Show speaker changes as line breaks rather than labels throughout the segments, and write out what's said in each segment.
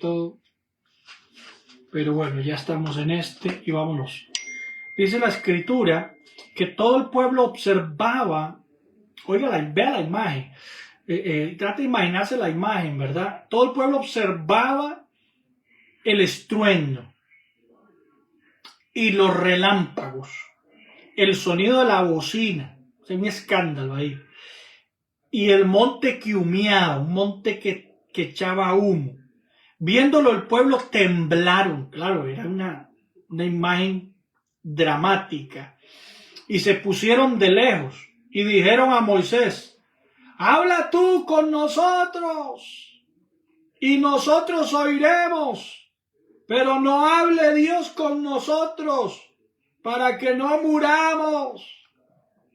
todo. Pero bueno, ya estamos en este y vámonos. Dice la escritura que todo el pueblo observaba. Oiga, vea la imagen. Trate de imaginarse la imagen, ¿verdad? Todo el pueblo observaba el estruendo y los relámpagos, el sonido de la bocina. Es un escándalo ahí. Y el monte que humeaba, un monte que echaba humo. Viéndolo el pueblo temblaron. Claro, era una imagen dramática. Y se pusieron de lejos y dijeron a Moisés: habla tú con nosotros y nosotros oiremos, pero no hable Dios con nosotros para que no muramos.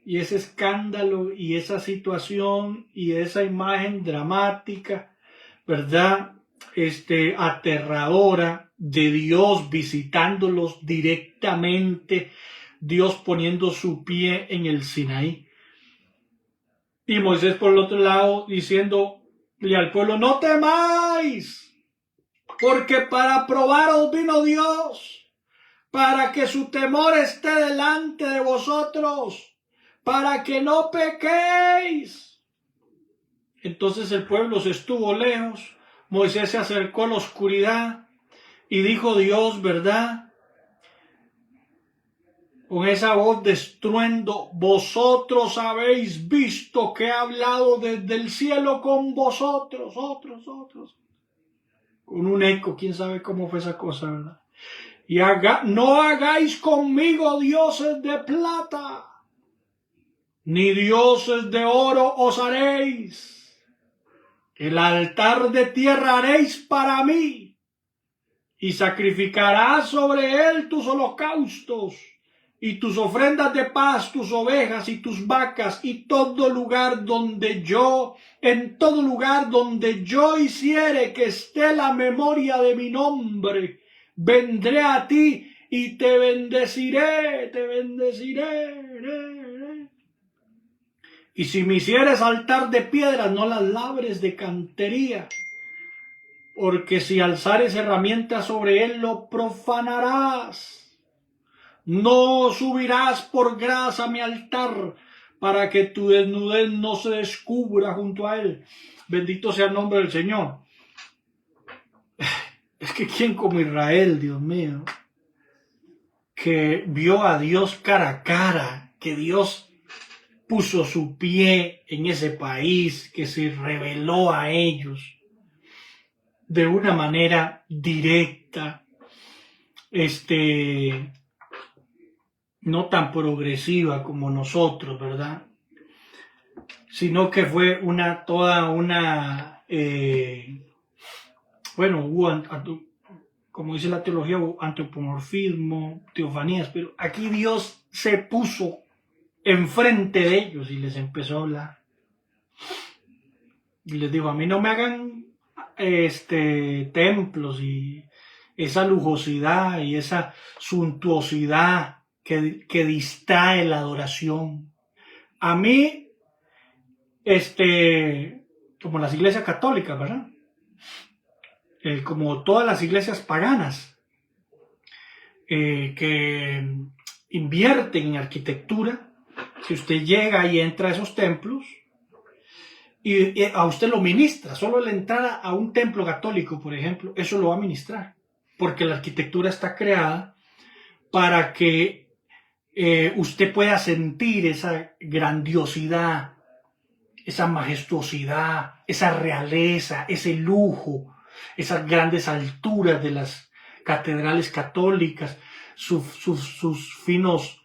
Y ese escándalo y esa situación y esa imagen dramática, ¿verdad? Aterradora de Dios visitándolos directamente, Dios poniendo su pie en el Sinaí. Y Moisés por el otro lado diciéndole al pueblo: no temáis, porque para probaros vino Dios, para que su temor esté delante de vosotros, para que no pequéis. Entonces el pueblo se estuvo lejos. Moisés se acercó a la oscuridad y dijo Dios, ¿verdad? Con esa voz de estruendo: vosotros habéis visto que he hablado desde el cielo con vosotros, otros. Con un eco, quién sabe cómo fue esa cosa, ¿verdad? Y no hagáis conmigo dioses de plata, ni dioses de oro os haréis. El altar de tierra haréis para mí, y sacrificarás sobre él tus holocaustos y tus ofrendas de paz, tus ovejas y tus vacas, y en todo lugar donde yo hiciere que esté la memoria de mi nombre, vendré a ti y te bendeciré. Y si me hicieres altar de piedras, no las labres de cantería, porque si alzares herramientas sobre él, lo profanarás. No subirás por grasa a mi altar, para que tu desnudez no se descubra junto a él. Bendito sea el nombre del Señor. Es que quién como Israel, Dios mío, que vio a Dios cara a cara, que Dios puso su pie en ese país, que se reveló a ellos de una manera directa, no tan progresiva como nosotros, ¿verdad? Sino que fue hubo, como dice la teología, antropomorfismo, teofanías, pero aquí Dios se puso enfrente de ellos y les empezó a hablar. Y les dijo: a mí no me hagan templos y esa lujosidad y esa suntuosidad que distrae la adoración. A mí, como las iglesias católicas, ¿verdad? Como todas las iglesias paganas, que invierten en arquitectura. Si usted llega y entra a esos templos y a usted lo ministra, solo la entrada a un templo católico, por ejemplo, eso lo va a ministrar, porque la arquitectura está creada para que usted pueda sentir esa grandiosidad, esa majestuosidad, esa realeza, ese lujo, esas grandes alturas de las catedrales católicas, sus finos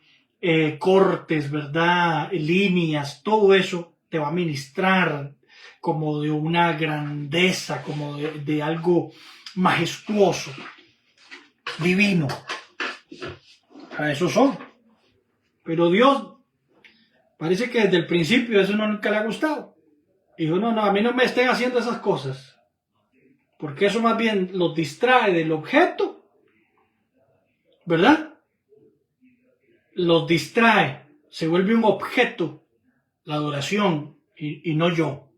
cortes, ¿verdad? Líneas, todo eso te va a ministrar como de una grandeza, como de algo majestuoso, divino. A eso son. Pero Dios parece que desde el principio eso nunca le ha gustado. Dijo: no, a mí no me estén haciendo esas cosas, porque eso más bien los distrae del objeto, ¿verdad? Los distrae, se vuelve un objeto la adoración y no yo.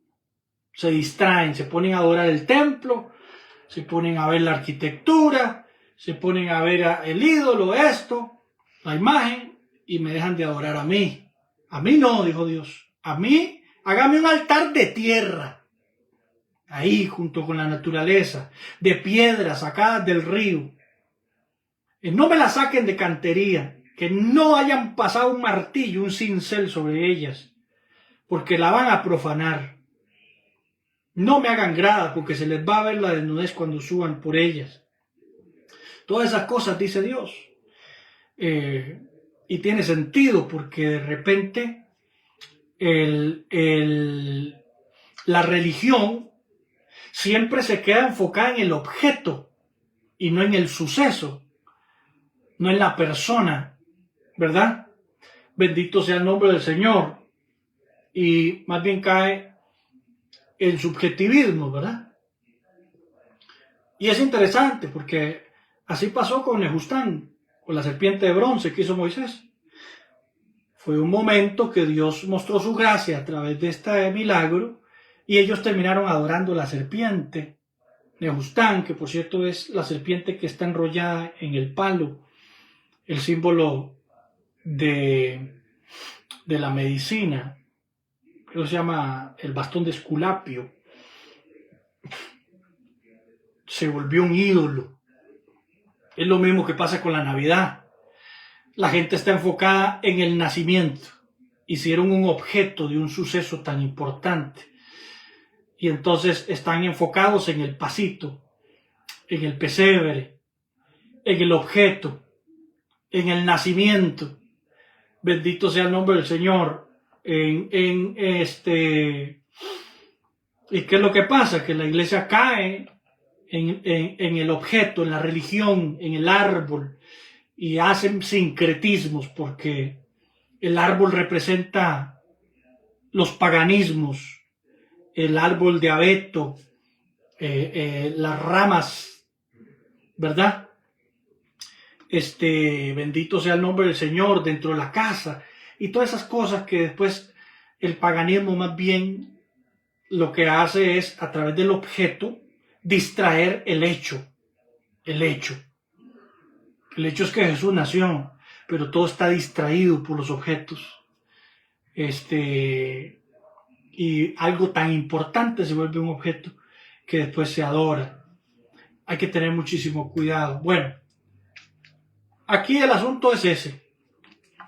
Se distraen, se ponen a adorar el templo, se ponen a ver la arquitectura, se ponen a ver el ídolo, esto, la imagen, y me dejan de adorar a mí. A mí no, dijo Dios. A mí, hágame un altar de tierra, ahí junto con la naturaleza, de piedras sacadas del río. No me la saquen de cantería, que no hayan pasado un martillo, un cincel sobre ellas, porque la van a profanar. No me hagan gradas, porque se les va a ver la desnudez cuando suban por ellas. Todas esas cosas, dice Dios. Y tiene sentido, porque de repente la religión siempre se queda enfocada en el objeto y no en el suceso, no en la persona, ¿verdad? Bendito sea el nombre del Señor. Y más bien cae en subjetivismo, ¿verdad? Y es interesante porque así pasó con Nehustán, con la serpiente de bronce que hizo Moisés. Fue un momento que Dios mostró su gracia a través de este milagro y ellos terminaron adorando la serpiente. Nehustán, que por cierto es la serpiente que está enrollada en el palo, el símbolo de la medicina, creo que se llama el bastón de Esculapio, se volvió un ídolo. Es lo mismo que pasa con la Navidad. La gente está enfocada en el nacimiento, hicieron un objeto de un suceso tan importante y entonces están enfocados en el pasito, en el pesebre, en el objeto, en el nacimiento. Bendito sea el nombre del Señor. ¿Y qué es lo que pasa? Que la iglesia cae en el objeto, en la religión, en el árbol, y hacen sincretismos, porque el árbol representa los paganismos, el árbol de abeto, las ramas, ¿verdad? Bendito sea el nombre del Señor, dentro de la casa, y todas esas cosas que después el paganismo más bien lo que hace es, a través del objeto, distraer el hecho. El hecho es que Jesús nació, pero todo está distraído por los objetos. Y algo tan importante se vuelve un objeto que después se adora. Hay que tener muchísimo cuidado. Bueno, aquí el asunto es ese.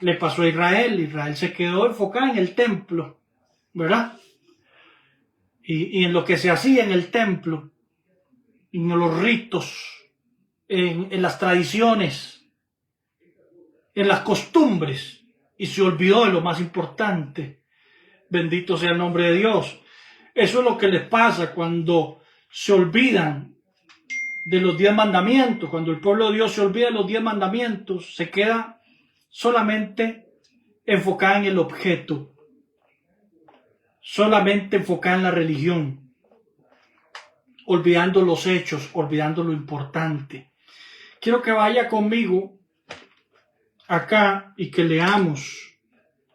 Le pasó a Israel. Israel se quedó enfocado en el templo, ¿verdad? Y en lo que se hacía en el templo, en los ritos, en las tradiciones, en las costumbres, y se olvidó de lo más importante. Bendito sea el nombre de Dios. Eso es lo que les pasa cuando se olvidan de los 10 mandamientos. Cuando el pueblo de Dios se olvida de los 10 mandamientos, se queda solamente enfocada en el objeto, solamente enfocada en la religión, olvidando los hechos, olvidando lo importante. Quiero que vaya conmigo acá y que leamos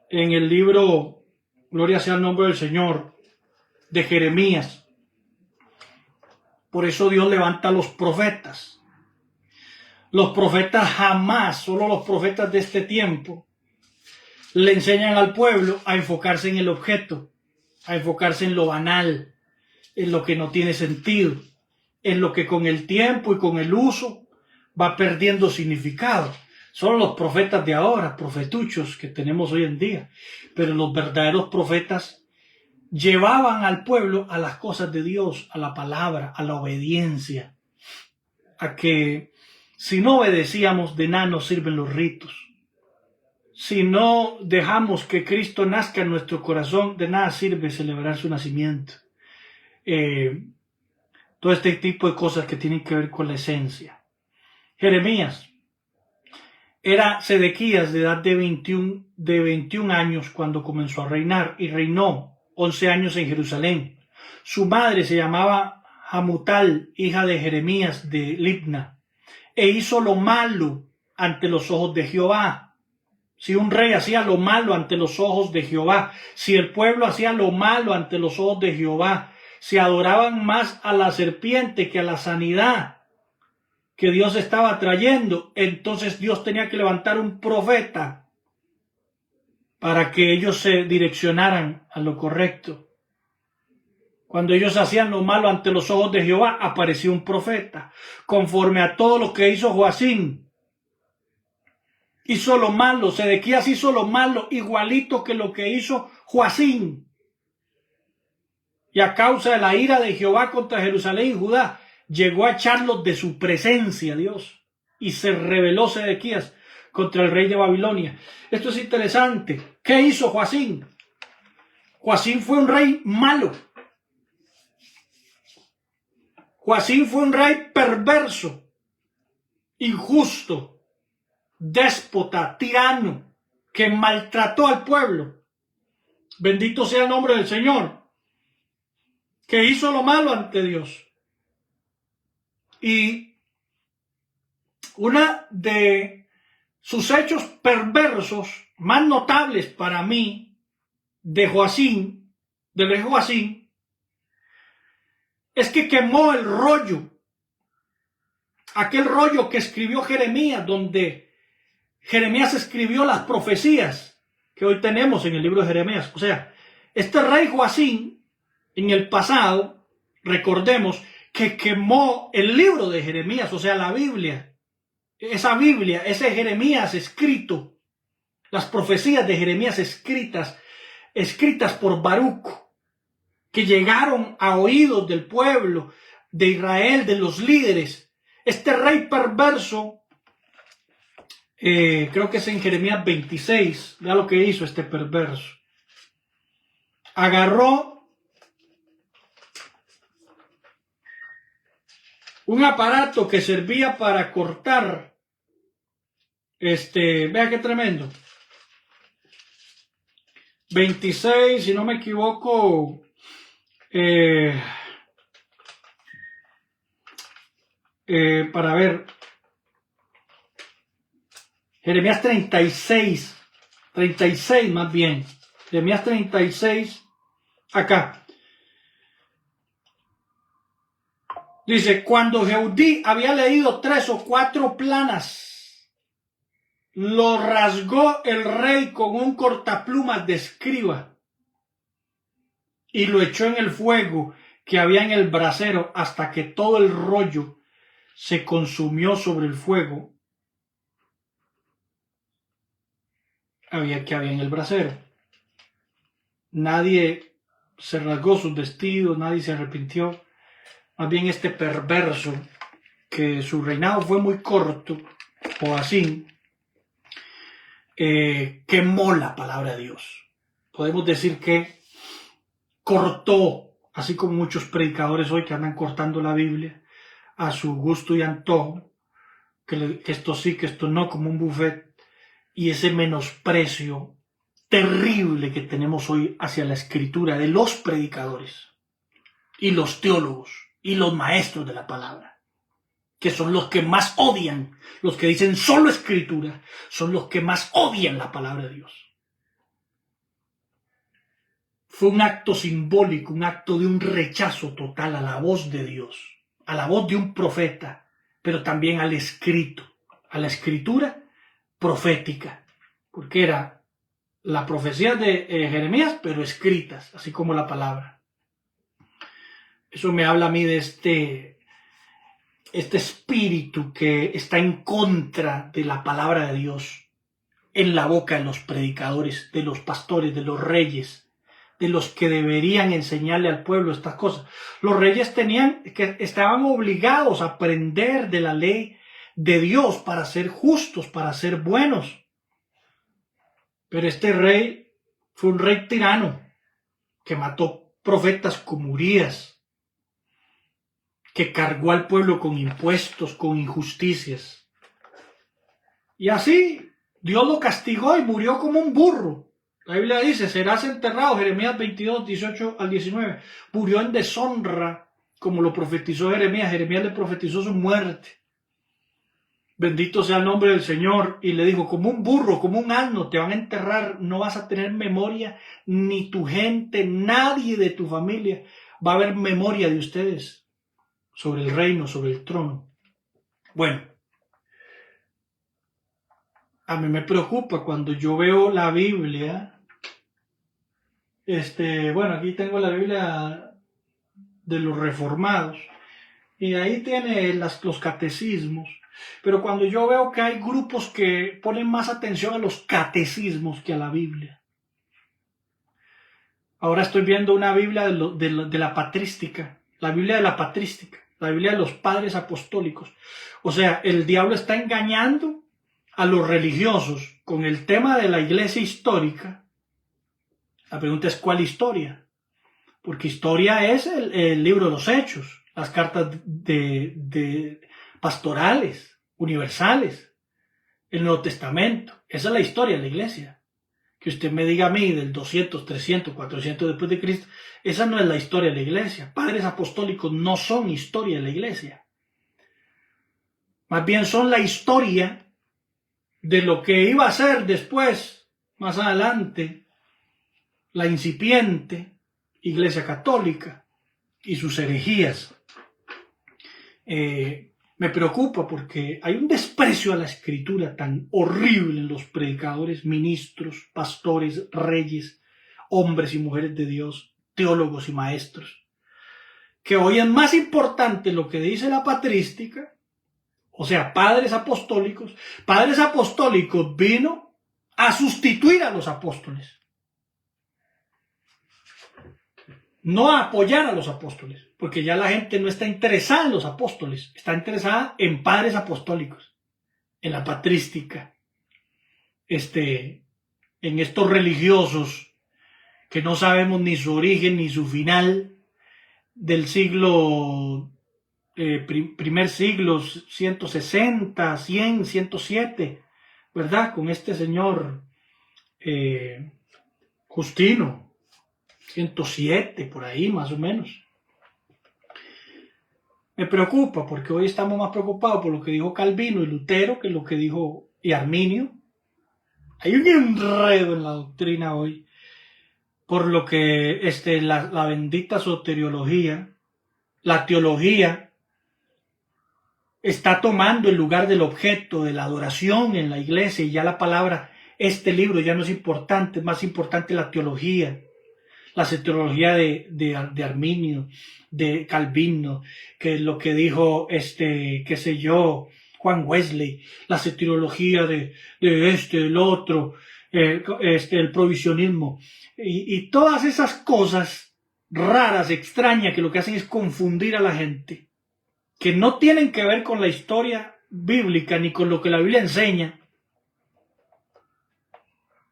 en el libro, gloria sea el nombre del Señor, de Jeremías. Por eso Dios levanta a los profetas. Los profetas jamás, solo los profetas de este tiempo, le enseñan al pueblo a enfocarse en el objeto, a enfocarse en lo banal, en lo que no tiene sentido, en lo que con el tiempo y con el uso va perdiendo significado. Son los profetas de ahora, profetuchos que tenemos hoy en día, pero los verdaderos profetas llevaban al pueblo a las cosas de Dios, a la palabra, a la obediencia, a que si no obedecíamos, de nada nos sirven los ritos. Si no dejamos que Cristo nazca en nuestro corazón, de nada sirve celebrar su nacimiento. Todo este tipo de cosas que tienen que ver con la esencia. Jeremías era Sedequías de edad de 21 años cuando comenzó a reinar, y reinó 11 años en Jerusalén. Su madre se llamaba Hamutal, hija de Jeremías de Libna, e hizo lo malo ante los ojos de Jehová. Si un rey hacía lo malo ante los ojos de Jehová, si el pueblo hacía lo malo ante los ojos de Jehová, se adoraban más a la serpiente que a la sanidad que Dios estaba trayendo. Entonces Dios tenía que levantar un profeta para que ellos se direccionaran a lo correcto. Cuando ellos hacían lo malo ante los ojos de Jehová, apareció un profeta. Conforme a todo lo que hizo Joacín, hizo lo malo. Sedequías hizo lo malo igualito que lo que hizo Joacín. Y a causa de la ira de Jehová contra Jerusalén y Judá, llegó a echarlos de su presencia, Dios. Y se rebeló Sedequías contra el rey de Babilonia. Esto es interesante. ¿Qué hizo Joacín? Joacín fue un rey malo. Joacín fue un rey perverso, injusto, déspota, tirano, que maltrató al pueblo. Bendito sea el nombre del Señor, que hizo lo malo ante Dios. Y una de sus hechos perversos más notables para mí de Joacín, del rey Joacín, es que quemó el rollo, aquel rollo que escribió Jeremías, donde Jeremías escribió las profecías que hoy tenemos en el libro de Jeremías. O sea, este rey Joacín, en el pasado, recordemos que quemó el libro de Jeremías, o sea, la Biblia, ese Jeremías escrito, las profecías de Jeremías escritas por Baruch, que llegaron a oídos del pueblo de Israel, de los líderes. Este rey perverso, creo que es en Jeremías 26, vea lo que hizo este perverso. Agarró un aparato que servía para cortar, vea qué tremendo. 26, si no me equivoco, para ver, Jeremías 36 más bien, Jeremías 36, acá, dice, cuando Jehudí había leído 3 o 4 planas, lo rasgó el rey con un cortaplumas de escriba y lo echó en el fuego que había en el brasero hasta que todo el rollo se consumió sobre el fuego que había en el brasero. Nadie se rasgó sus vestidos, nadie se arrepintió. Más bien este perverso, que su reinado fue muy corto, o así, quemó la palabra de Dios. Podemos decir que cortó, así como muchos predicadores hoy que andan cortando la Biblia a su gusto y antojo, que esto sí, que esto no, como un buffet, y ese menosprecio terrible que tenemos hoy hacia la escritura de los predicadores y los teólogos y los maestros de la palabra, que son los que más odian, los que dicen solo escritura, son los que más odian la palabra de Dios. Fue un acto simbólico, un acto de un rechazo total a la voz de Dios, a la voz de un profeta, pero también al escrito, a la escritura profética, porque era la profecía de Jeremías, pero escritas, así como la palabra. Eso me habla a mí de este espíritu que está en contra de la palabra de Dios en la boca de los predicadores, de los pastores, de los reyes, de los que deberían enseñarle al pueblo estas cosas. Los reyes estaban obligados a aprender de la ley de Dios para ser justos, para ser buenos. Pero este rey fue un rey tirano que mató profetas como Urías, que cargó al pueblo con impuestos, con injusticias. Y así Dios lo castigó y murió como un burro. La Biblia dice, serás enterrado, Jeremías 22, 18 al 19. Murió en deshonra, como lo profetizó Jeremías. Jeremías le profetizó su muerte. Bendito sea el nombre del Señor. Y le dijo, como un burro, como un asno, te van a enterrar. No vas a tener memoria, ni tu gente, nadie de tu familia va a haber memoria de ustedes sobre el reino, sobre el trono. Bueno, a mí me preocupa cuando yo veo la Biblia. Bueno, aquí tengo la Biblia de los reformados y ahí tiene los catecismos. Pero cuando yo veo que hay grupos que ponen más atención a los catecismos que a la Biblia. Ahora estoy viendo una Biblia de la patrística, la Biblia de la patrística, la Biblia de los padres apostólicos. O sea, el diablo está engañando a los religiosos con el tema de la iglesia histórica. La pregunta es, ¿cuál historia? Porque historia es el libro de los Hechos, las cartas de pastorales, universales, el Nuevo Testamento. Esa es la historia de la iglesia. Que usted me diga a mí del 200, 300, 400 después de Cristo, esa no es la historia de la iglesia. Padres apostólicos no son historia de la iglesia. Más bien son la historia de lo que iba a ser después, más adelante, la incipiente Iglesia Católica y sus herejías. Me preocupa porque hay un desprecio a la escritura tan horrible en los predicadores, ministros, pastores, reyes, hombres y mujeres de Dios, teólogos y maestros, que hoy es más importante lo que dice la patrística, o sea, padres apostólicos. Padres apostólicos vino a sustituir a los apóstoles, no a apoyar a los apóstoles, porque ya la gente no está interesada en los apóstoles, está interesada en padres apostólicos, en la patrística, en estos religiosos que no sabemos ni su origen ni su final, del siglo, primer siglo, 160, 100, 107, ¿verdad? Con este señor Justino, 107, por ahí más o menos. Me preocupa porque hoy estamos más preocupados por lo que dijo Calvino y Lutero que lo que dijo y Arminio. Hay un enredo en la doctrina hoy por lo que la bendita soteriología, la teología, está tomando el lugar del objeto de la adoración en la iglesia, y ya la palabra, este libro ya no es importante, es más importante la teología. La soteriología de Arminio, de Calvino, que es lo que dijo, qué sé yo, Juan Wesley, la soteriología del otro, el provisionismo, y todas esas cosas raras, extrañas, que lo que hacen es confundir a la gente, que no tienen que ver con la historia bíblica ni con lo que la Biblia enseña.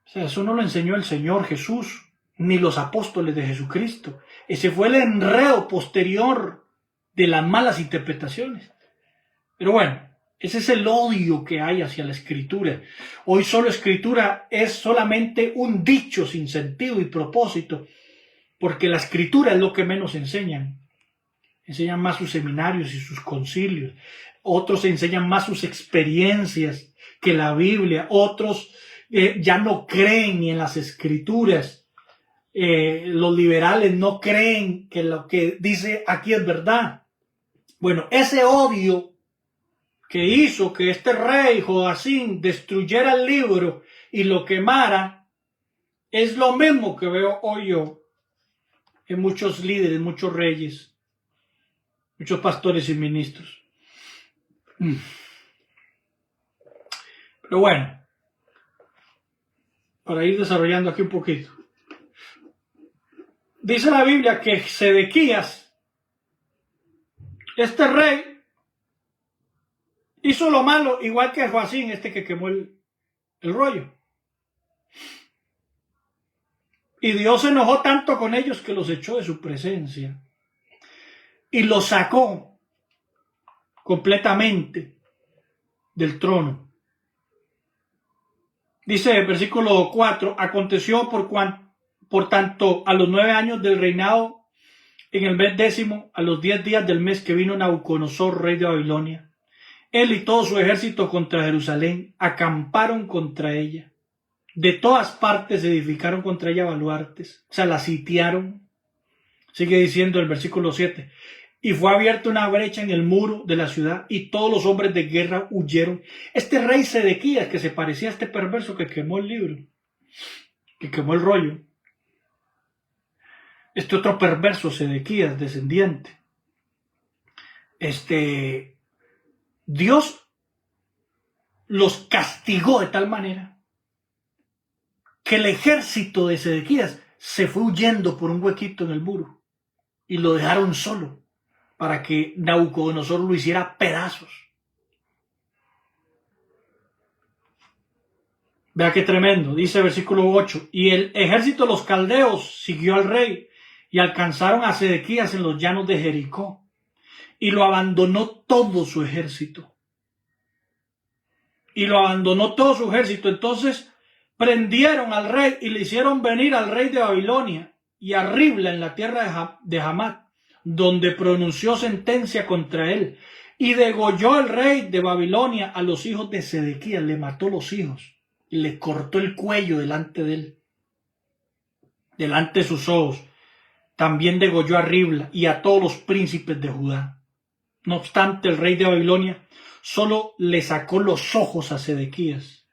O sea, eso no lo enseñó el Señor Jesús, ni los apóstoles de Jesucristo. Ese fue el enredo posterior de las malas interpretaciones. Pero bueno, ese es el odio que hay hacia la escritura. Hoy solo escritura es solamente un dicho sin sentido y propósito, porque la escritura es lo que menos enseñan. Enseñan más sus seminarios y sus concilios. Otros enseñan más sus experiencias que la Biblia. Otros ya no creen ni en las escrituras. Los liberales no creen que lo que dice aquí es verdad. Bueno, ese odio que hizo que este rey Jodacín destruyera el libro y lo quemara, es lo mismo que veo hoy yo en muchos líderes, muchos reyes, muchos pastores y ministros. Pero bueno, para ir desarrollando aquí un poquito. Dice la Biblia que Sedequías, este rey, hizo lo malo igual que Joacín, que quemó el rollo. Y Dios se enojó tanto con ellos que los echó de su presencia y los sacó completamente del trono. Dice el versículo 4, aconteció por tanto a los 9 años del reinado, en el mes 10, a los 10 días del mes, que vino Nabucodonosor, rey de Babilonia, él y todo su ejército contra Jerusalén, acamparon contra ella. De todas partes edificaron contra ella baluartes, o sea, la sitiaron, Sigue diciendo el versículo 7. Y fue abierta una brecha en el muro de la ciudad y todos los hombres de guerra huyeron. Este rey Sedequías, que se parecía a este perverso que quemó el libro, que quemó el rollo, este otro perverso Sedequías, descendiente, Dios los castigó de tal manera que el ejército de Sedequías se fue huyendo por un huequito en el muro y lo dejaron solo para que Nabucodonosor lo hiciera pedazos. Vea qué tremendo, dice versículo 8, y el ejército de los caldeos siguió al rey y alcanzaron a Sedequías en los llanos de Jericó y lo abandonó todo su ejército. Entonces prendieron al rey y le hicieron venir al rey de Babilonia y a Ribla en la tierra de Hamat, donde pronunció sentencia contra él. Y degolló el rey de Babilonia a los hijos de Sedequías, le mató los hijos y le cortó el cuello delante de él, delante de sus ojos. También degolló a Ribla y a todos los príncipes de Judá. No obstante, el rey de Babilonia solo le sacó los ojos a Sedequías.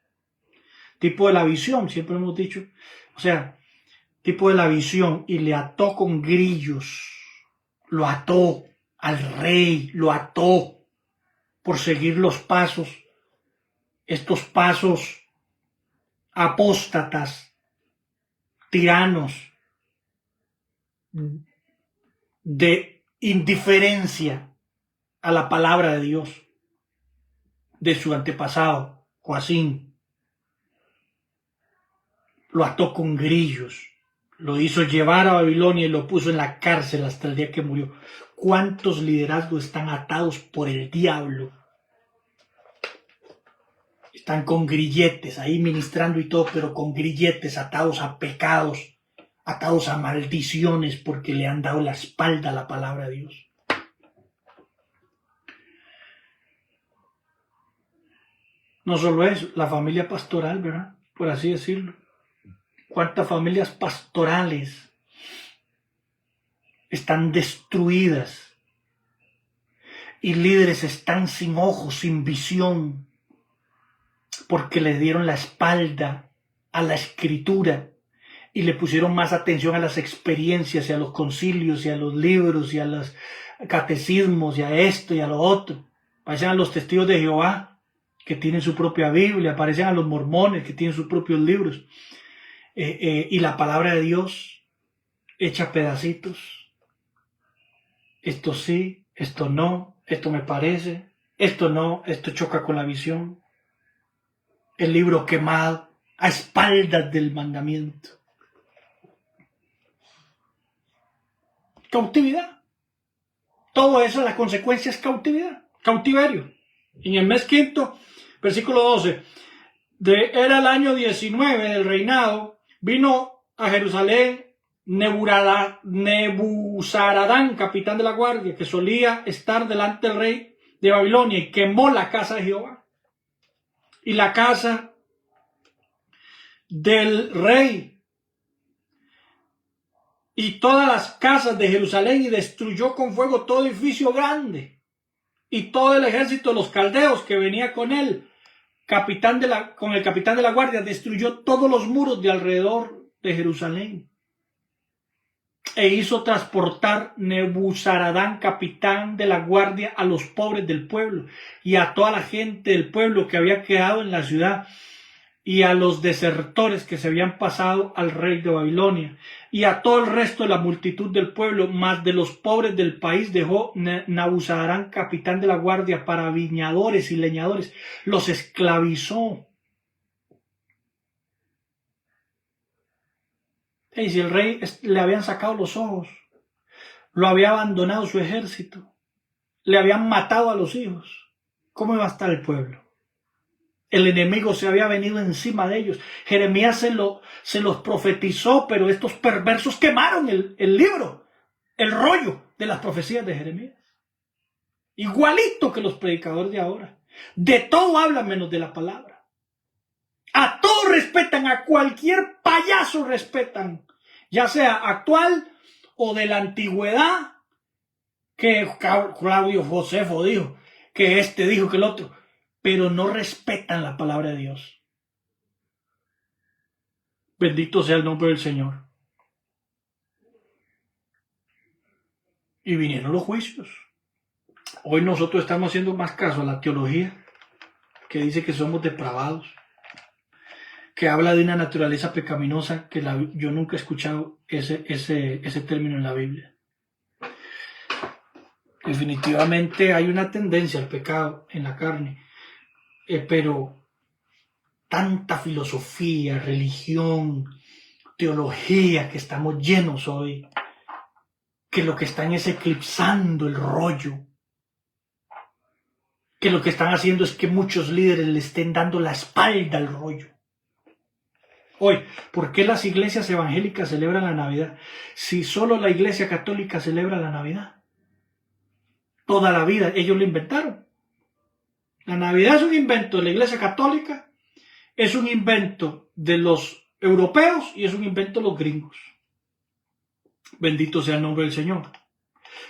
Tipo de la visión, siempre hemos dicho. O sea, tipo de la visión, y le ató con grillos. Lo ató al rey, lo ató por seguir los pasos, estos pasos apóstatas, tiranos, de indiferencia a la palabra de Dios, de su antepasado, Joacín. Lo ató con grillos, lo hizo llevar a Babilonia y lo puso en la cárcel hasta el día que murió. ¿Cuántos liderazgos están atados por el diablo? Están con grilletes ahí ministrando y todo, pero con grilletes, atados a pecados, atados a maldiciones, porque le han dado la espalda a la palabra de Dios. No solo eso, la familia pastoral, ¿verdad? Por así decirlo. ¿Cuántas familias pastorales están destruidas? Y líderes están sin ojos, sin visión, porque le dieron la espalda a la escritura y le pusieron más atención a las experiencias y a los concilios y a los libros y a los catecismos y a esto y a lo otro. Parecen a los testigos de Jehová, que tienen su propia Biblia, parecen a los mormones, que tienen sus propios libros. Y la palabra de Dios hecha pedacitos. Esto sí, esto no, esto me parece, esto no, esto choca con la visión. El libro quemado a espaldas del mandamiento. Cautividad. Todo eso, la consecuencia es cautividad, cautiverio. En el mes quinto, versículo 12, era el año 19 del reinado, vino a Jerusalén Nebuzaradán, capitán de la guardia, que solía estar delante del rey de Babilonia, y quemó la casa de Jehová y la casa del rey y todas las casas de Jerusalén, y destruyó con fuego todo edificio grande y todo el ejército de los caldeos que venía con él. Con el capitán de la guardia destruyó todos los muros de alrededor de Jerusalén, e hizo transportar Nebuzaradán, capitán de la guardia, a los pobres del pueblo y a toda la gente del pueblo que había quedado en la ciudad, y a los desertores que se habían pasado al rey de Babilonia, y a todo el resto de la multitud del pueblo. Mas de los pobres del país dejó Nebuzaradán, capitán de la guardia, para viñadores y leñadores. Los esclavizó. Y si el rey le habían sacado los ojos, lo había abandonado su ejército, le habían matado a los hijos, ¿cómo iba a estar el pueblo? El enemigo se había venido encima de ellos. Jeremías se los profetizó, pero estos perversos quemaron el libro, el rollo de las profecías de Jeremías. Igualito que los predicadores de ahora. De todo hablan menos de la palabra. A todos respetan, a cualquier payaso respetan, ya sea actual o de la antigüedad, que Claudio Josefo dijo, que este dijo que el otro, pero no respetan la palabra de Dios. Bendito sea el nombre del Señor. Y vinieron los juicios. Hoy nosotros estamos haciendo más caso a la teología, que dice que somos depravados, que habla de una naturaleza pecaminosa, que yo nunca he escuchado ese término en la Biblia. Definitivamente hay una tendencia al pecado en la carne, pero tanta filosofía, religión, teología que estamos llenos hoy, que lo que están es eclipsando el rollo, que lo que están haciendo es que muchos líderes le estén dando la espalda al rollo. Hoy, ¿por qué las iglesias evangélicas celebran la Navidad? Si solo la iglesia católica celebra la Navidad. Toda la vida ellos lo inventaron. La Navidad es un invento de la iglesia católica, es un invento de los europeos y es un invento de los gringos. Bendito sea el nombre del Señor.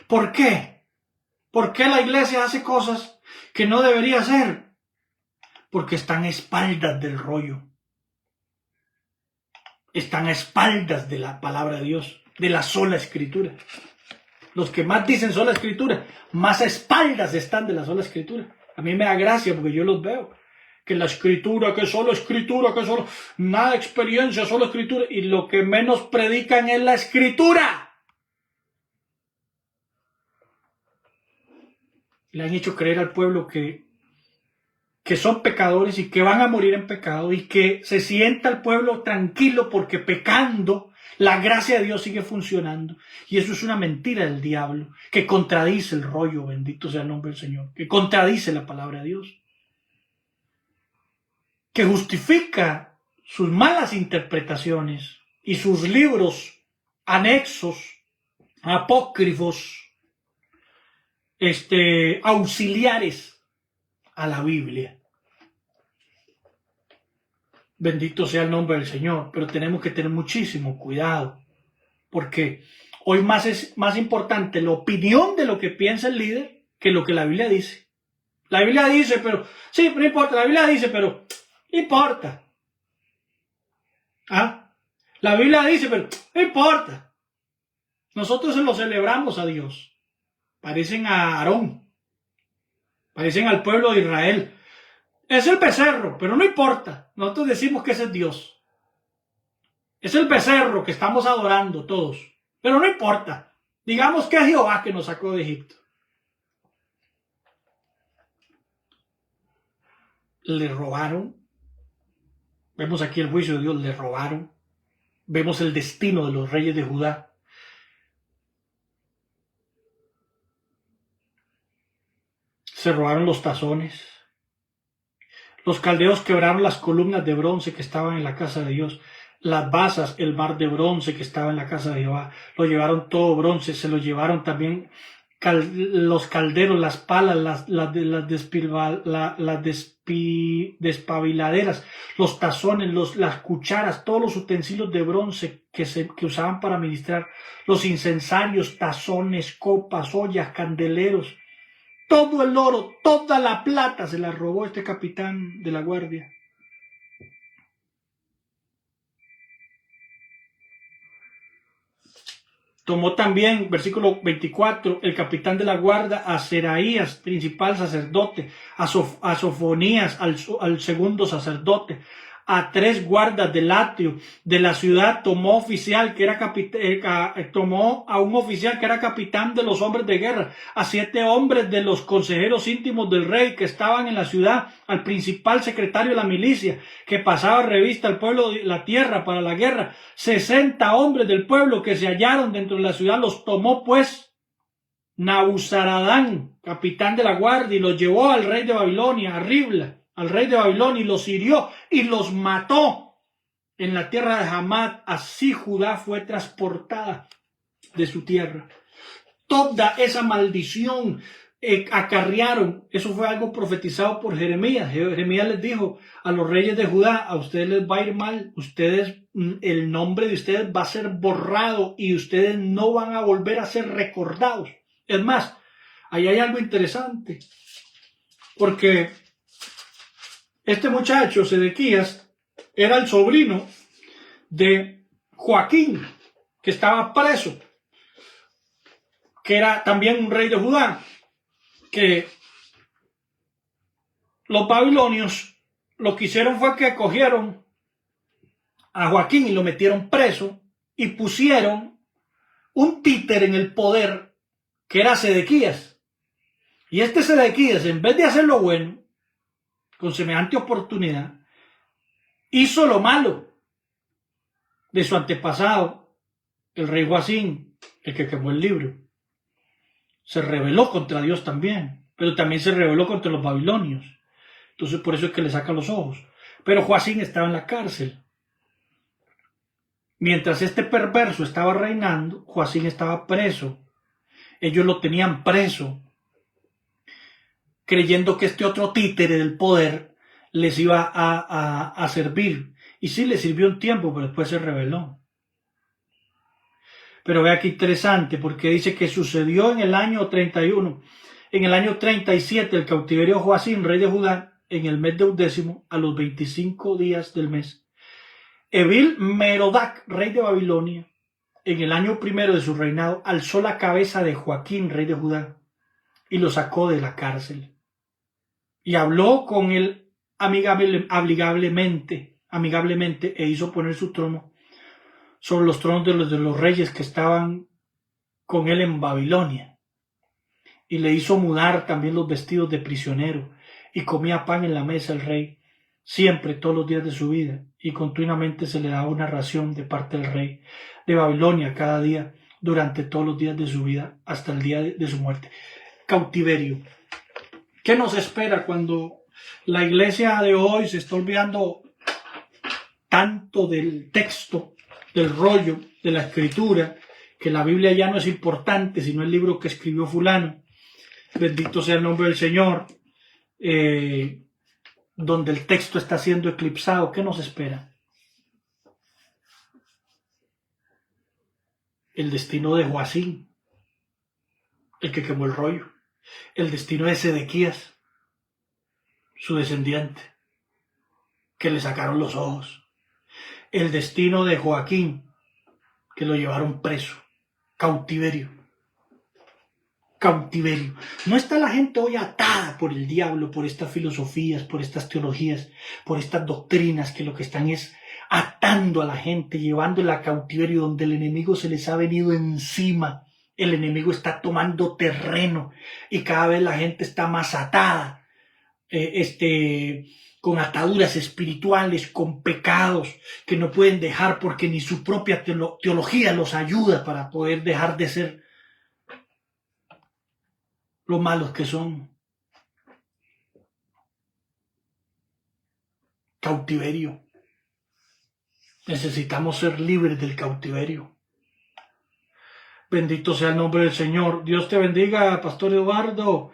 ¿Por qué? ¿Por qué la iglesia hace cosas que no debería hacer? Porque están a espaldas del rollo. Están a espaldas de la palabra de Dios, de la sola escritura. Los que más dicen sola escritura, más a espaldas están de la sola escritura. A mí me da gracia porque yo los veo. Que la escritura, que solo escritura, que solo... Nada de experiencia, solo escritura. Y lo que menos predican es la escritura. Le han hecho creer al pueblo que son pecadores y que van a morir en pecado y que se sienta el pueblo tranquilo porque pecando la gracia de Dios sigue funcionando. Y eso es una mentira del diablo que contradice el rollo, bendito sea el nombre del Señor, que contradice la palabra de Dios, que justifica sus malas interpretaciones y sus libros anexos, apócrifos, auxiliares a la Biblia. Bendito sea el nombre del Señor, pero tenemos que tener muchísimo cuidado, porque hoy es más importante la opinión de lo que piensa el líder que lo que la Biblia dice. La Biblia dice, pero sí, pero no importa, la Biblia dice, pero no importa. ¿Ah? La Biblia dice, pero no importa. Nosotros se lo celebramos a Dios. Parecen a Aarón, parecen al pueblo de Israel. Es el becerro, pero no importa. Nosotros decimos que ese es Dios. Es el becerro que estamos adorando todos, pero no importa. Digamos que es Jehová que nos sacó de Egipto. Le robaron. Vemos aquí el juicio de Dios, le robaron. Vemos el destino de los reyes de Judá. Se robaron los tazones. Los caldeos quebraron las columnas de bronce que estaban en la casa de Dios. Las basas, el mar de bronce que estaba en la casa de Jehová. Lo llevaron todo bronce. Se lo llevaron también los calderos, las palas, las despabiladeras, los tazones, las cucharas, todos los utensilios de bronce que usaban para ministrar. Los incensarios, tazones, copas, ollas, candeleros. Todo el oro, toda la plata se la robó este capitán de la guardia. Tomó también, versículo 24, el capitán de la guardia a Seraías, principal sacerdote, a Sofonías, al segundo sacerdote, a 3 guardas del atrio de la ciudad. Tomó tomó a un oficial que era capitán de los hombres de guerra, a 7 hombres de los consejeros íntimos del rey que estaban en la ciudad, al principal secretario de la milicia que pasaba revista al pueblo de la tierra para la guerra. 60 hombres del pueblo que se hallaron dentro de la ciudad los tomó pues Nabuzaradán, capitán de la guardia, y los llevó al rey de Babilonia, a Ribla, al rey de Babilonia, y los hirió y los mató en la tierra de Hamat. Así Judá fue transportada de su tierra. Toda esa maldición acarrearon. Eso fue algo profetizado por Jeremías. Jeremías les dijo a los reyes de Judá: a ustedes les va a ir mal, el nombre de ustedes va a ser borrado y ustedes no van a volver a ser recordados. Es más, ahí hay algo interesante, porque este muchacho, Sedequías, era el sobrino de Joaquín, que estaba preso, que era también un rey de Judá, que los babilonios lo que hicieron fue que cogieron a Joaquín y lo metieron preso y pusieron un títere en el poder que era Sedequías. Y este Sedequías, en vez de hacer lo bueno, con semejante oportunidad, hizo lo malo de su antepasado, el rey Joacín, el que quemó el libro. Se rebeló contra Dios también, pero también se rebeló contra los babilonios. Entonces por eso es que le sacan los ojos. Pero Joacín estaba en la cárcel. Mientras este perverso estaba reinando, Joacín estaba preso. Ellos lo tenían preso, creyendo que este otro títere del poder les iba a servir. Y sí le sirvió un tiempo, pero después se rebeló. Pero vea qué interesante, porque dice que sucedió en el año 31. En el año 37, el cautiverio de Joacín, rey de Judá, en el mes 12, a los 25 días del mes. Evil Merodac, rey de Babilonia, en el año 1 de su reinado, alzó la cabeza de Joaquín, rey de Judá, y lo sacó de la cárcel. Y habló con él amigablemente, e hizo poner su trono sobre los tronos de los reyes que estaban con él en Babilonia. Y le hizo mudar también los vestidos de prisionero, y comía pan en la mesa el rey, siempre, todos los días de su vida, y continuamente se le daba una ración de parte del rey de Babilonia cada día, durante todos los días de su vida, hasta el día de su muerte. Cautiverio. ¿Qué nos espera cuando la iglesia de hoy se está olvidando tanto del texto, del rollo, de la escritura, que la Biblia ya no es importante, sino el libro que escribió fulano? Bendito sea el nombre del Señor. Donde el texto está siendo eclipsado. ¿Qué nos espera? El destino de Joacín, el que quemó el rollo. El destino de Sedequías, su descendiente, que le sacaron los ojos. El destino de Joaquín, que lo llevaron preso. Cautiverio. Cautiverio. No está la gente hoy atada por el diablo, por estas filosofías, por estas teologías, por estas doctrinas que lo que están es atando a la gente, llevándola a cautiverio, donde el enemigo se les ha venido encima. El enemigo está tomando terreno y cada vez la gente está más atada, con ataduras espirituales, con pecados que no pueden dejar porque ni su propia teología los ayuda para poder dejar de ser lo malos que son. Cautiverio. Necesitamos ser libres del cautiverio. Bendito sea el nombre del Señor. Dios te bendiga, Pastor Eduardo,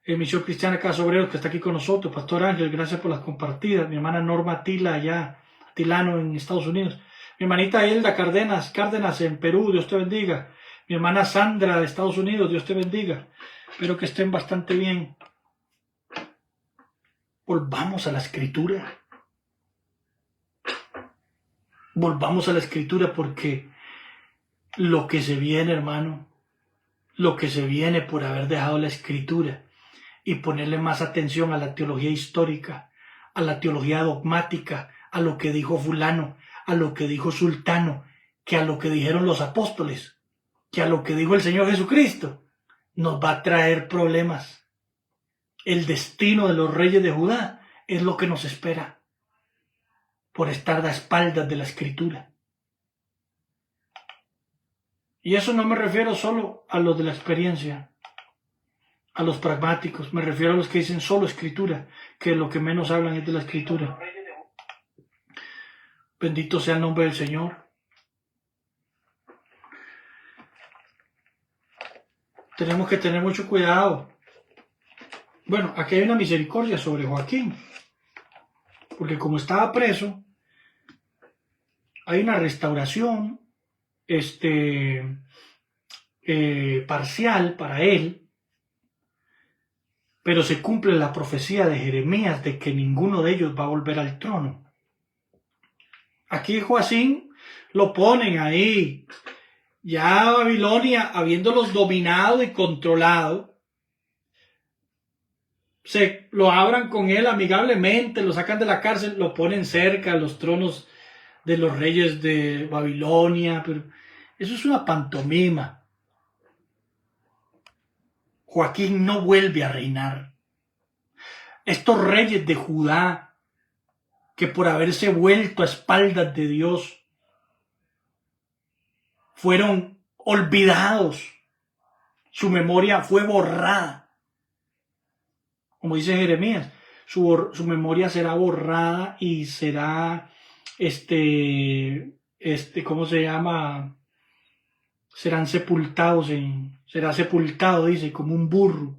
Misión Cristiana Casa Obreros, que está aquí con nosotros. Pastor Ángel, gracias por las compartidas. Mi hermana Norma Tila, allá, Tilano, en Estados Unidos. Mi hermanita Elda Cárdenas, en Perú, Dios te bendiga. Mi hermana Sandra, de Estados Unidos, Dios te bendiga. Espero que estén bastante bien. Volvamos a la Escritura. Volvamos a la Escritura, porque lo que se viene, hermano, lo que se viene por haber dejado la Escritura y ponerle más atención a la teología histórica, a la teología dogmática, a lo que dijo fulano, a lo que dijo sultano, que a lo que dijeron los apóstoles, que a lo que dijo el Señor Jesucristo, nos va a traer problemas. El destino de los reyes de Judá es lo que nos espera por estar a espaldas de la Escritura. Y eso no me refiero solo a los de la experiencia, a los pragmáticos, me refiero a los que dicen solo Escritura, que lo que menos hablan es de la Escritura. Bendito sea el nombre del Señor. Tenemos que tener mucho cuidado Bueno, aquí hay una misericordia sobre Joaquín, porque como estaba preso, hay una restauración parcial para él, pero se cumple la profecía de Jeremías de que ninguno de ellos va a volver al trono. Aquí Joacín lo ponen ahí, ya Babilonia habiéndolos dominado y controlado, se lo abran con él amigablemente, lo sacan de la cárcel, lo ponen cerca a los tronos de los reyes de Babilonia, pero eso es una pantomima. Joaquín no vuelve a reinar. Estos reyes de Judá, que por haberse vuelto a espaldas de Dios, fueron olvidados, su memoria fue borrada. Como dice Jeremías, su memoria será borrada y será, ¿cómo se llama? Será sepultado, dice, como un burro,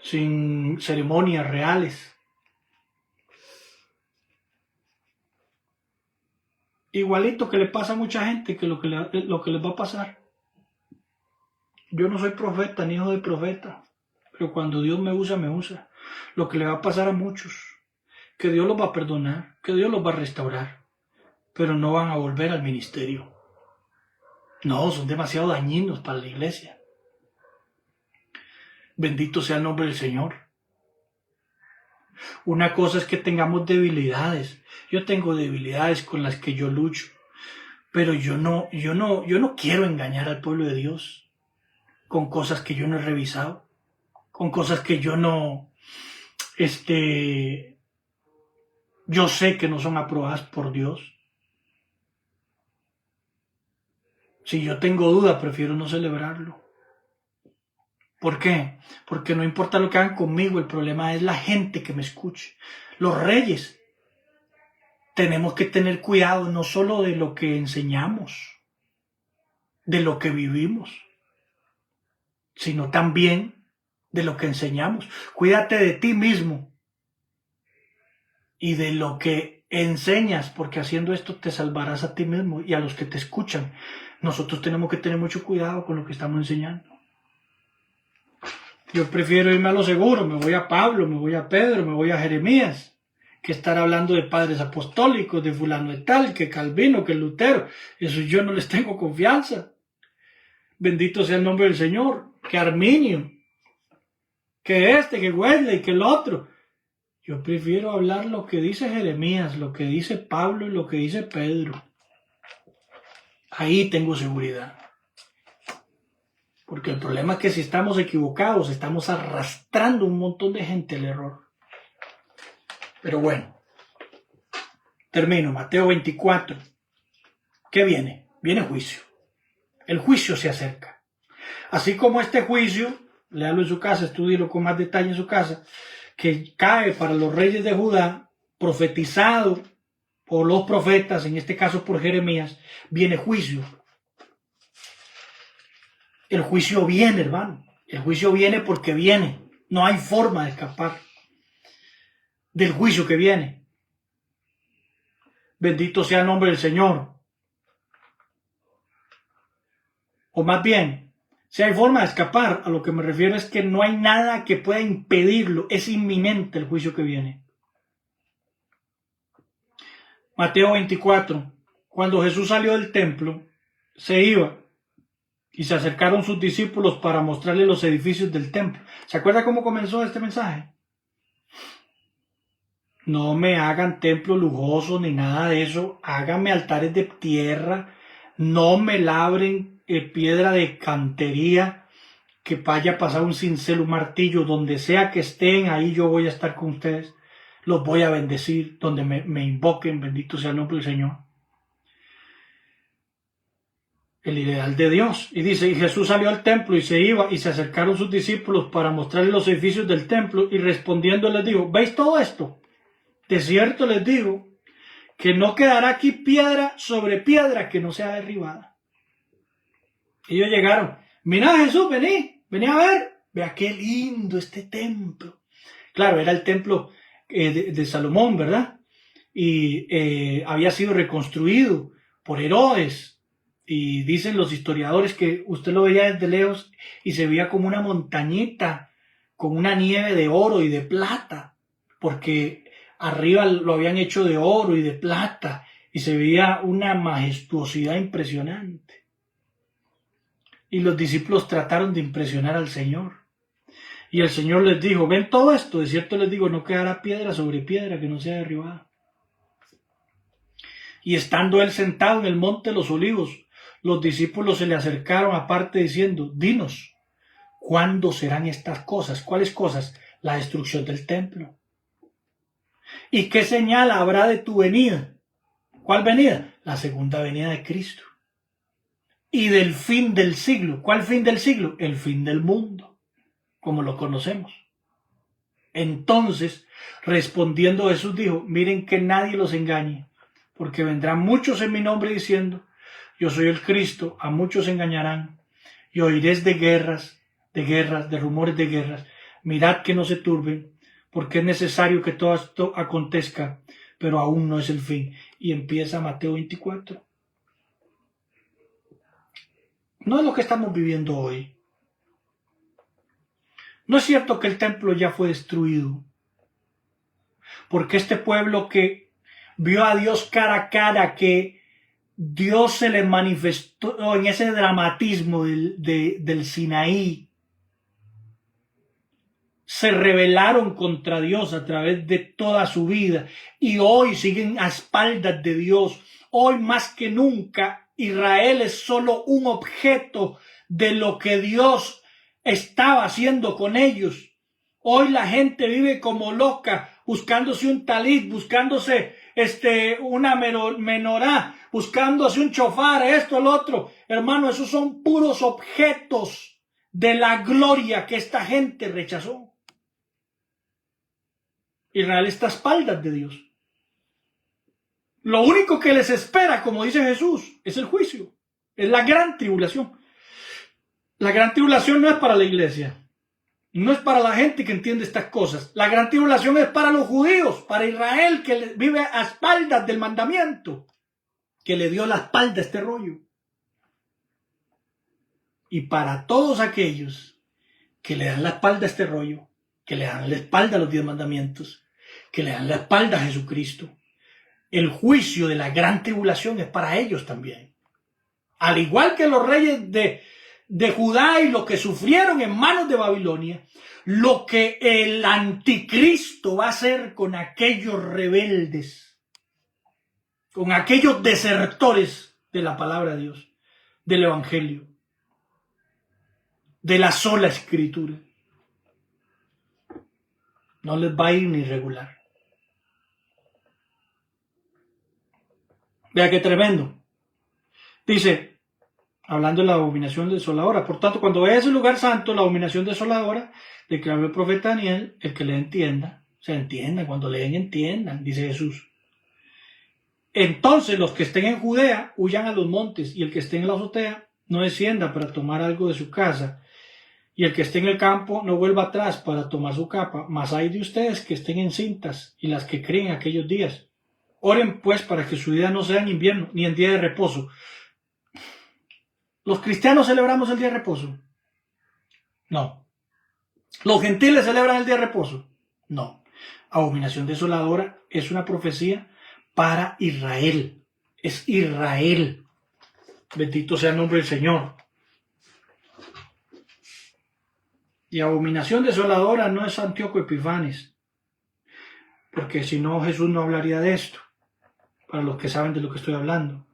sin ceremonias reales. Igualito que le pasa a mucha gente, que lo que les va a pasar. Yo no soy profeta ni hijo de profeta, pero cuando Dios me usa, me usa. Lo que le va a pasar a muchos, que Dios los va a perdonar, que Dios los va a restaurar, pero no van a volver al ministerio. No, son demasiado dañinos para la iglesia. Bendito sea el nombre del Señor. Una cosa es que tengamos debilidades. Yo tengo debilidades con las que yo lucho, pero yo no quiero engañar al pueblo de Dios con cosas que yo no he revisado, con cosas que yo no, yo sé que no son aprobadas por Dios. Si yo tengo duda, prefiero no celebrarlo. ¿Por qué? Porque no importa lo que hagan conmigo, el problema es la gente que me escuche. Los reyes tenemos que tener cuidado no solo de lo que enseñamos, de lo que vivimos, sino también de lo que enseñamos. Cuídate de ti mismo y de lo que enseñas, porque haciendo esto te salvarás a ti mismo y a los que te escuchan. Nosotros tenemos que tener mucho cuidado con lo que estamos enseñando. Yo prefiero irme a lo seguro, me voy a Pablo, me voy a Pedro, me voy a Jeremías, que estar hablando de padres apostólicos, de fulano de tal, que Calvino, que Lutero. Eso yo no les tengo confianza. Bendito sea el nombre del Señor. Que Arminio, que que Wesley, que el otro. Yo prefiero hablar lo que dice Jeremías, lo que dice Pablo y lo que dice Pedro. Ahí tengo seguridad. Porque el problema es que si estamos equivocados, estamos arrastrando un montón de gente al error. Pero bueno, termino. Mateo 24. ¿Qué viene? Viene juicio. El juicio se acerca. Así como este juicio, léalo en su casa, estúdielo con más detalle en su casa, que cae para los reyes de Judá, profetizado por los profetas, en este caso por Jeremías, viene juicio. El juicio viene, hermano. El juicio viene porque viene. No hay forma de escapar del juicio que viene. Bendito sea el nombre del Señor. O más bien, si hay forma de escapar, a lo que me refiero es que no hay nada que pueda impedirlo. Es inminente el juicio que viene. Mateo 24. Cuando Jesús salió del templo, se iba y se acercaron sus discípulos para mostrarle los edificios del templo. ¿Se acuerda cómo comenzó este mensaje? No me hagan templos lujosos ni nada de eso. Háganme altares de tierra. No me labren piedra de cantería, que vaya a pasar un cincel, un martillo, donde sea que estén, ahí yo voy a estar con ustedes. Los voy a bendecir, donde me invoquen, bendito sea el nombre del Señor. El ideal de Dios. Y dice, y Jesús salió al templo y se iba, y se acercaron sus discípulos para mostrarle los edificios del templo, y respondiendo les dijo, ¿veis todo esto? De cierto les digo, que no quedará aquí piedra sobre piedra que no sea derribada. Ellos llegaron, mira Jesús, vení, venía a ver, vea qué lindo este templo. Claro, era el templo de Salomón, ¿verdad? Y había sido reconstruido por Herodes. Y dicen los historiadores que usted lo veía desde lejos y se veía como una montañita con una nieve de oro y de plata, porque arriba lo habían hecho de oro y de plata y se veía una majestuosidad impresionante. Y los discípulos trataron de impresionar al Señor. Y el Señor les dijo, ven todo esto, de cierto les digo, no quedará piedra sobre piedra que no sea derribada. Y estando él sentado en el monte de los olivos, los discípulos se le acercaron aparte diciendo, dinos, ¿cuándo serán estas cosas? ¿Cuáles cosas? La destrucción del templo. ¿Y qué señal habrá de tu venida? ¿Cuál venida? La segunda venida de Cristo. Y del fin del siglo. ¿Cuál fin del siglo? El fin del mundo, como lo conocemos. Entonces, respondiendo Jesús dijo, miren que nadie los engañe, porque vendrán muchos en mi nombre diciendo, yo soy el Cristo, a muchos engañarán, y oiréis de guerras, de rumores de guerras. Mirad que no se turben, porque es necesario que todo esto acontezca, pero aún no es el fin. Y empieza Mateo 24. No es lo que estamos viviendo hoy. No es cierto que el templo ya fue destruido, porque este pueblo que vio a Dios cara a cara, que Dios se le manifestó en ese dramatismo del Sinaí, se rebelaron contra Dios a través de toda su vida y hoy siguen a espaldas de Dios. Hoy más que nunca Israel es solo un objeto de lo que Dios estaba haciendo con ellos. Hoy la gente vive como loca, buscándose un talit, buscándose una menorá, buscándose un chofar, esto, el otro. Hermano, esos son puros objetos de la gloria que esta gente rechazó. Israel está a espaldas de Dios. Lo único que les espera, como dice Jesús, es el juicio. Es la gran tribulación. La gran tribulación no es para la iglesia. No es para la gente que entiende estas cosas. La gran tribulación es para los judíos, para Israel que vive a espaldas del mandamiento, que le dio la espalda a este rollo. Y para todos aquellos que le dan la espalda a este rollo, que le dan la espalda a los 10 mandamientos, que le dan la espalda a Jesucristo, el juicio de la gran tribulación es para ellos también. Al igual que los reyes de Judá y los que sufrieron en manos de Babilonia, lo que el anticristo va a hacer con aquellos rebeldes, con aquellos desertores de la palabra de Dios, del evangelio, de la sola escritura. No les va a ir ni regular. Vea qué tremendo. Dice, hablando de la abominación desoladora, por tanto, cuando vaya a ese lugar santo, la abominación desoladora, declaró el profeta Daniel, el que le entienda, se entienda, cuando leen entiendan, dice Jesús. Entonces los que estén en Judea huyan a los montes, y el que esté en la azotea no descienda para tomar algo de su casa, y el que esté en el campo no vuelva atrás para tomar su capa, mas hay de ustedes que estén encintas y las que creen aquellos días. Oren pues para que su día no sea en invierno ni en día de reposo. ¿Los cristianos celebramos el día de reposo? No. ¿Los gentiles celebran el día de reposo? No. Abominación desoladora es una profecía para Israel. Es Israel. Bendito sea el nombre del Señor. Y abominación desoladora no es Antíoco Epifanes, porque si no Jesús no hablaría de esto, para los que saben de lo que estoy hablando.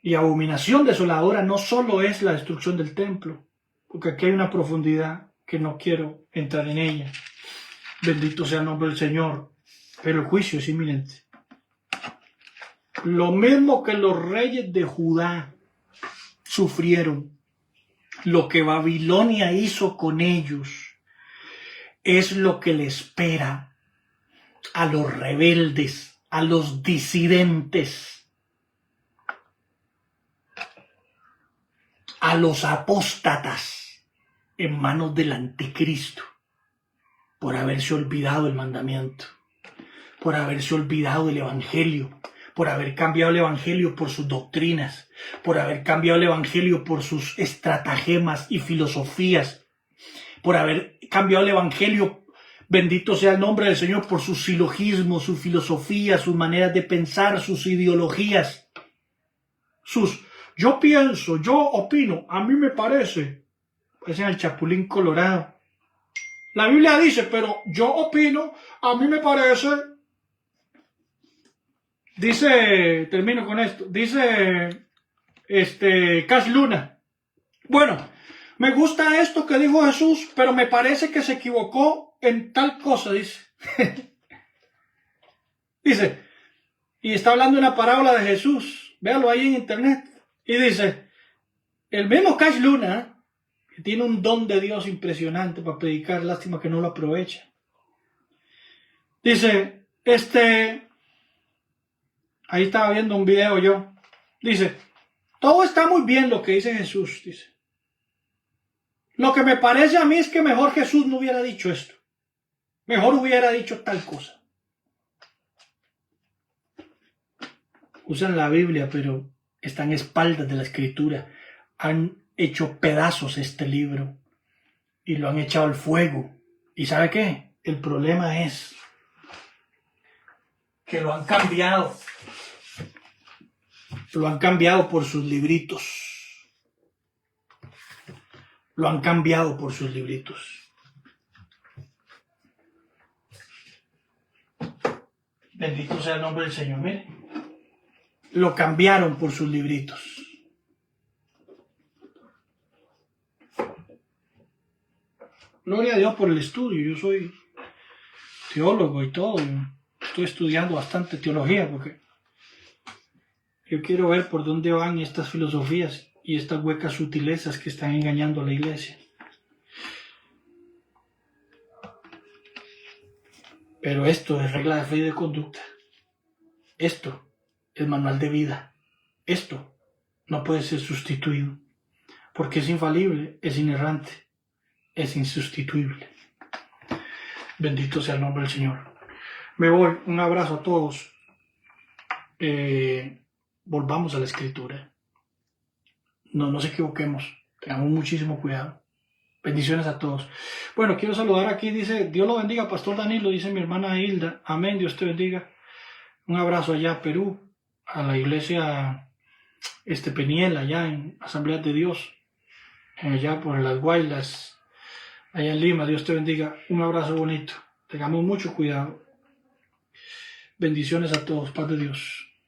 Y abominación desoladora no solo es la destrucción del templo, porque aquí hay una profundidad que no quiero entrar en ella. Bendito sea el nombre del Señor, pero el juicio es inminente. Lo mismo que los reyes de Judá sufrieron, lo que Babilonia hizo con ellos es lo que le espera a los rebeldes, a los disidentes, a los apóstatas. en manos del anticristo por haberse olvidado el mandamiento, por haberse olvidado del evangelio, por haber cambiado el evangelio por sus doctrinas, por haber cambiado el evangelio por sus estratagemas y filosofías, por haber cambiado el evangelio, bendito sea el nombre del Señor, por sus silogismos, sus filosofías, sus maneras de pensar, sus ideologías, yo pienso, yo opino, a mí me parece, parecen el Chapulín Colorado. La Biblia dice, pero yo opino, a mí me parece. Dice, termino con esto, dice Cash Luna. Bueno, me gusta esto que dijo Jesús, pero me parece que se equivocó en tal cosa, dice. Dice, y está hablando una parábola de Jesús, véalo ahí en internet. Y dice, el mismo Cash Luna, que tiene un don de Dios impresionante para predicar, lástima que no lo aprovecha. Dice, ahí estaba viendo un video yo. Dice, todo está muy bien lo que dice Jesús, dice. Lo que me parece a mí es que mejor Jesús no hubiera dicho esto. Mejor hubiera dicho tal cosa. Usan la Biblia, pero están a espaldas de la Escritura. Han hecho pedazos este libro y lo han echado al fuego. ¿Y sabe qué? El problema es que lo han cambiado. Lo han cambiado por sus libritos. Lo han cambiado por sus libritos. Bendito sea el nombre del Señor. Mire. Lo cambiaron por sus libritos. Gloria a Dios por el estudio. Yo soy teólogo y todo. Estoy estudiando bastante teología porque yo quiero ver por dónde van estas filosofías y estas huecas sutilezas que están engañando a la iglesia. Pero esto es regla de fe y de conducta. Esto es manual de vida. Esto no puede ser sustituido porque es infalible, es inerrante, es insustituible. Bendito sea el nombre del Señor. Me voy. Un abrazo a todos. Volvamos a la Escritura. No nos equivoquemos. Tengamos muchísimo cuidado. Bendiciones a todos. Bueno, quiero saludar aquí. Dice, Dios lo bendiga, Pastor Danilo. Dice mi hermana Hilda. Amén, Dios te bendiga. Un abrazo allá a Perú. A la iglesia Peniel, allá en Asamblea de Dios. Allá por las Guaylas. Allá en Lima. Dios te bendiga. Un abrazo bonito. Tengamos mucho cuidado. Bendiciones a todos. Paz de Dios.